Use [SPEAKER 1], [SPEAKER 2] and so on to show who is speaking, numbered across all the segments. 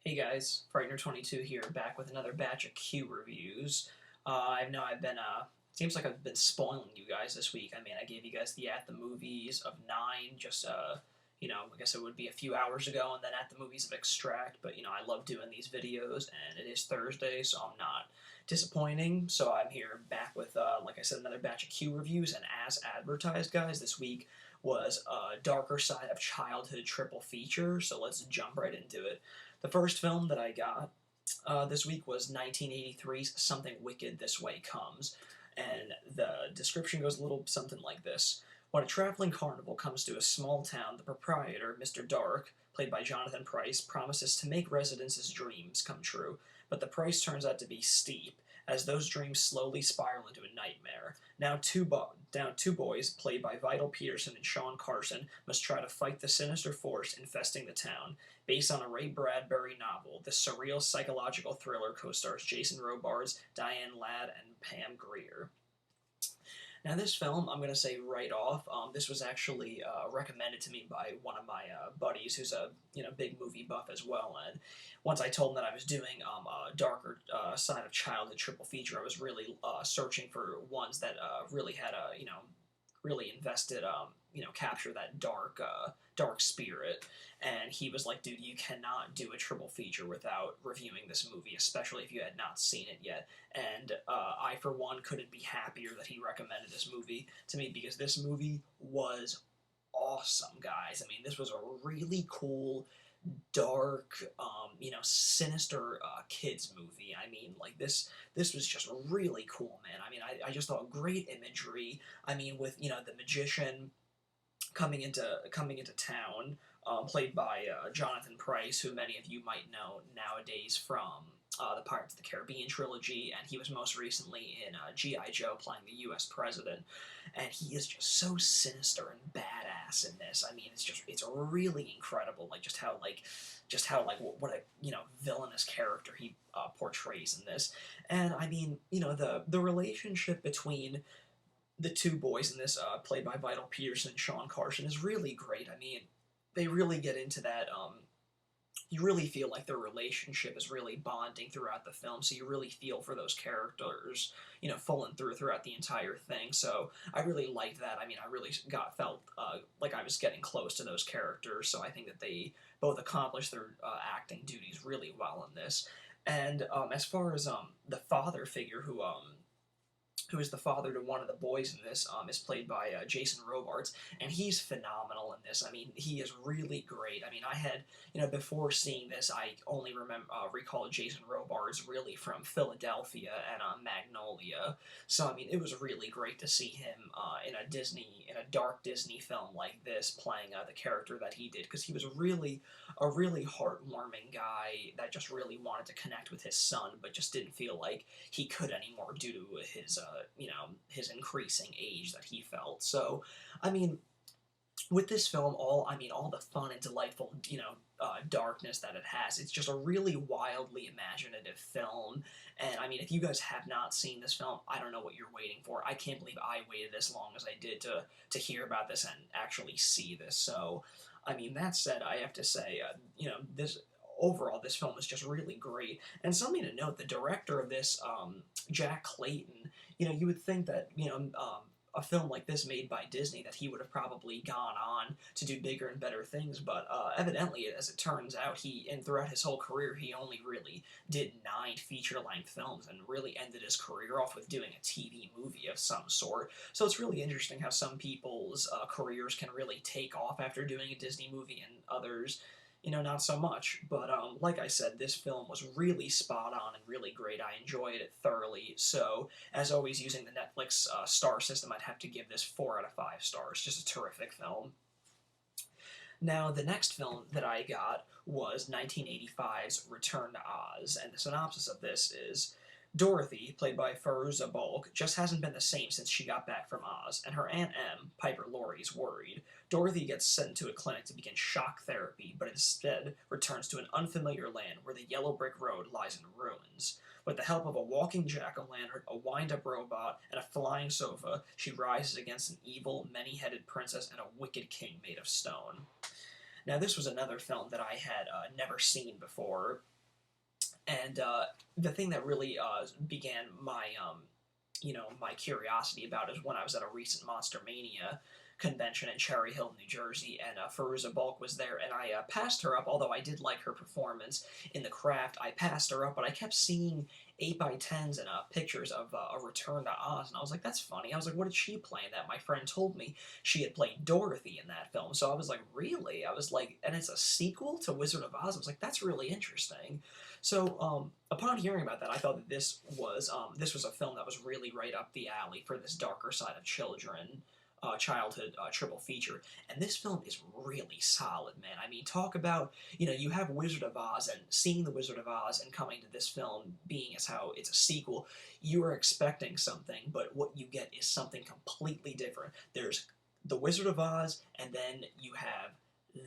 [SPEAKER 1] Hey guys, Frightener22 here, back with another batch of Q reviews. I know I've been, seems like I've been spoiling you guys this week. I mean, I gave you guys the At the Movies of 9, just, I guess it would be a few hours ago, and then At the Movies of Extract, but, I love doing these videos, and it is Thursday, so I'm not disappointing. So I'm here back with, like I said, another batch of Q reviews, and as advertised, guys, this week was a Darker Side of Childhood triple feature, so let's jump right into it. The first film that I got this week was 1983's Something Wicked This Way Comes, and the description goes a little something like this. When a traveling carnival comes to a small town, the proprietor, Mr. Dark, played by Jonathan Pryce, promises to make residents' dreams come true, but the price turns out to be steep, as those dreams slowly spiral into a nightmare. Now two boys, played by Vidal Peterson and Sean Carson, must try to fight the sinister force infesting the town. Based on a Ray Bradbury novel, the surreal psychological thriller co-stars Jason Robards, Diane Ladd, and Pam Grier. Now, this film, I'm going to say right off, this was actually recommended to me by one of my buddies who's a big movie buff as well. And once I told him that I was doing a darker side of childhood triple feature, I was really searching for ones that really had a really invested capture that dark spirit. And he was like, dude, you cannot do a triple feature without reviewing this movie, especially if you had not seen it yet. And I, for one, couldn't be happier that he recommended this movie to me, because this movie was awesome, guys. I mean, this was a really cool, dark, sinister kids movie. I mean, like this was just really cool, man. I mean, I just thought great imagery. I mean, with the magician coming into town, played by Jonathan Pryce, who many of you might know nowadays from the Pirates of the Caribbean trilogy, and he was most recently in G.I. Joe playing the U.S. president, and he is just so sinister and badass in this. I mean, it's really incredible, like just how what a villainous character he portrays in this. And I mean, the relationship between the two boys in this, played by Vidal Peterson and Sean Carson, is really great. I mean, they really get into that. You really feel like their relationship is really bonding throughout the film, so you really feel for those characters, pulling throughout the entire thing. So I really liked that. I mean, I really felt like I was getting close to those characters. So I think that they both accomplished their acting duties really well in this. And as far as the father figure, who is the father to one of the boys in this, is played by Jason Robards, and he's phenomenal in this. I mean, he is really great. I mean, I had, before seeing this, I only recall Jason Robards really from Philadelphia and Magnolia. So, I mean, it was really great to see him in a dark Disney film like this, playing the character that he did, because he was a really heartwarming guy that just really wanted to connect with his son, but just didn't feel like he could anymore due to his increasing age that he felt. So, I mean, with this film, all the fun and delightful, darkness that it has, it's just a really wildly imaginative film. And I mean, if you guys have not seen this film, I don't know what you're waiting for. I can't believe I waited as long as I did to hear about this and actually see this. So, I mean, that said, I have to say, this overall, this film is just really great. And something to note, the director of this, Jack Clayton, you would think that, a film like this made by Disney, that he would have probably gone on to do bigger and better things, but evidently, as it turns out, throughout his whole career, he only really did 9 feature-length films, and really ended his career off with doing a TV movie of some sort. So it's really interesting how some people's careers can really take off after doing a Disney movie, and others, not so much. But like I said, this film was really spot on and really great. I enjoyed it thoroughly. So, as always, using the Netflix star system, I'd have to give this 4 out of 5 stars. Just a terrific film. Now, the next film that I got was 1985's Return to Oz, and the synopsis of this is: Dorothy, played by Fairuza Balk, just hasn't been the same since she got back from Oz, and her Aunt Em, Piper Laurie, is worried. Dorothy gets sent to a clinic to begin shock therapy, but instead returns to an unfamiliar land where the yellow brick road lies in ruins. With the help of a walking jack-o'-lantern, a wind-up robot, and a flying sofa, she rises against an evil, many-headed princess and a wicked king made of stone. Now, this was another film that I had never seen before. And the thing that really began my my curiosity about is when I was at a recent Monster Mania convention in Cherry Hill, New Jersey, and Fairuza Balk was there, and I passed her up, although I did like her performance in The Craft. I passed her up, but I kept seeing 8x10s and pictures of A Return to Oz, and I was like, that's funny. I was like, what did she play in that? My friend told me she had played Dorothy in that film, so I was like, really? I was like, and it's a sequel to Wizard of Oz? I was like, that's really interesting. So, upon hearing about that, I thought that this was a film that was really right up the alley for this darker side of children, childhood triple feature. And this film is really solid, man. I mean, talk about, you have Wizard of Oz, and seeing the Wizard of Oz and coming to this film being as how it's a sequel, you are expecting something, but what you get is something completely different. There's the Wizard of Oz, and then you have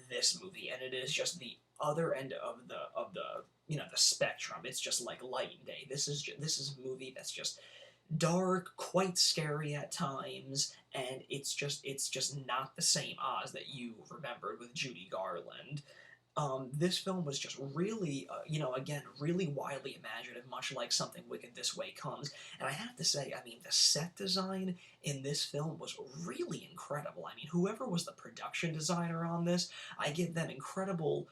[SPEAKER 1] this movie, and it is just the other end of the spectrum. It's just like light and day. This is a movie that's just dark, quite scary at times, and it's just not the same Oz that you remembered with Judy Garland. This film was just really, again, really wildly imaginative, much like Something Wicked This Way Comes. And I have to say, I mean, the set design in this film was really incredible. I mean, whoever was the production designer on this, I give them incredible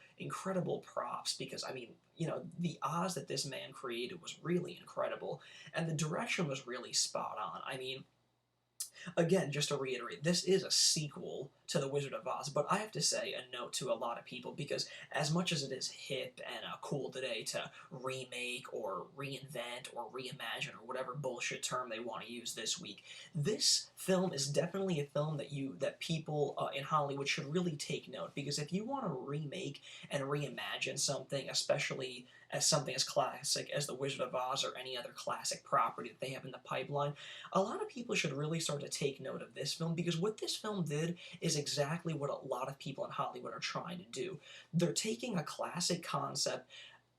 [SPEAKER 1] props, because, I mean, the Oz that this man created was really incredible, and the direction was really spot on. I mean, again, just to reiterate, this is a sequel to The Wizard of Oz, but I have to say a note to a lot of people, because as much as it is hip and cool today to remake or reinvent or reimagine or whatever bullshit term they want to use this week, this film is definitely a film that people in Hollywood should really take note, because if you want to remake and reimagine something, especially as something as classic as The Wizard of Oz or any other classic property that they have in the pipeline, a lot of people should really start to take note of this film, because what this film did is exactly what a lot of people in Hollywood are trying to do. They're taking a classic concept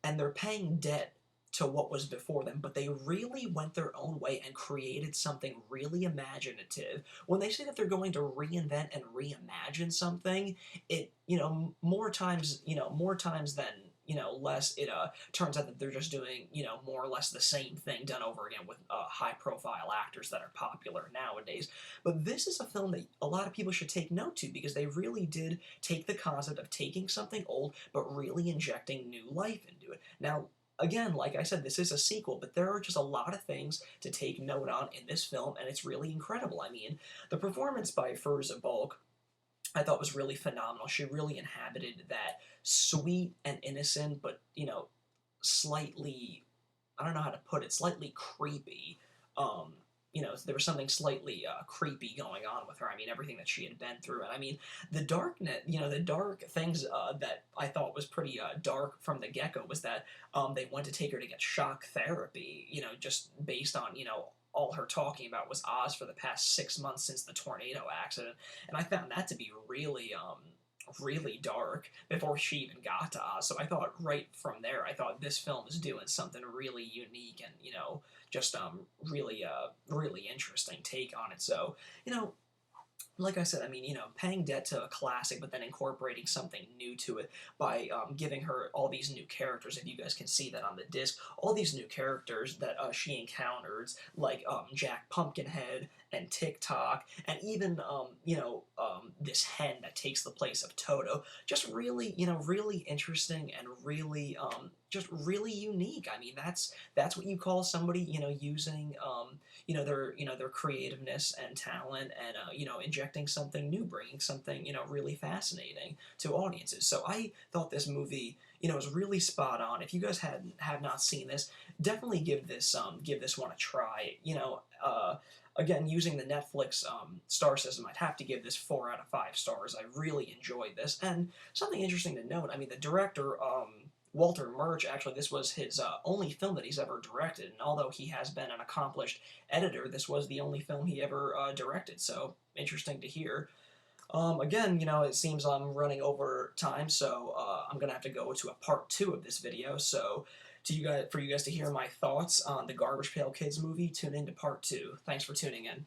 [SPEAKER 1] and they're paying debt to what was before them, but they really went their own way and created something really imaginative. When they say that they're going to reinvent and reimagine something, it, more times than less, it turns out that they're just doing, more or less the same thing done over again with high-profile actors that are popular nowadays. But this is a film that a lot of people should take note to, because they really did take the concept of taking something old but really injecting new life into it. Now, again, like I said, this is a sequel, but there are just a lot of things to take note on in this film, and it's really incredible. I mean, the performance by Fairuza Balk, I thought, was really phenomenal. She really inhabited that sweet and innocent, but, slightly, I don't know how to put it, slightly creepy. There was something slightly creepy going on with her. I mean, everything that she had been through. And I mean, the dark things that I thought was pretty dark from the get-go was that they went to take her to get shock therapy, just based on, all her talking about was Oz for the past 6 months since the tornado accident. And I found that to be really dark before she even got to Oz. So I thought right from there, I thought this film is doing something really unique and, just really interesting take on it. So, like I said, I mean, paying debt to a classic, but then incorporating something new to it by giving her all these new characters. If you guys can see that on the disc, all these new characters that she encounters, like Jack Pumpkinhead and TikTok, and even this hen that takes the place of Toto. Just really, really interesting and really just really unique. I mean, that's what you call somebody, using their creativeness and talent, and injecting something new, bringing something really fascinating to audiences. So I thought this movie was really spot on. If you guys have not seen this, definitely give this one a try. Again, using the Netflix star system, I'd have to give this 4 out of 5 stars. I really enjoyed this. And something interesting to note, I mean, the director, Walter Murch, actually, this was his only film that he's ever directed. And although he has been an accomplished editor, this was the only film he ever directed. So, interesting to hear. Again, it seems I'm running over time, so I'm going to have to go to a part 2 of this video. So, for you guys to hear my thoughts on the Garbage Pail Kids movie, tune into part 2. Thanks for tuning in.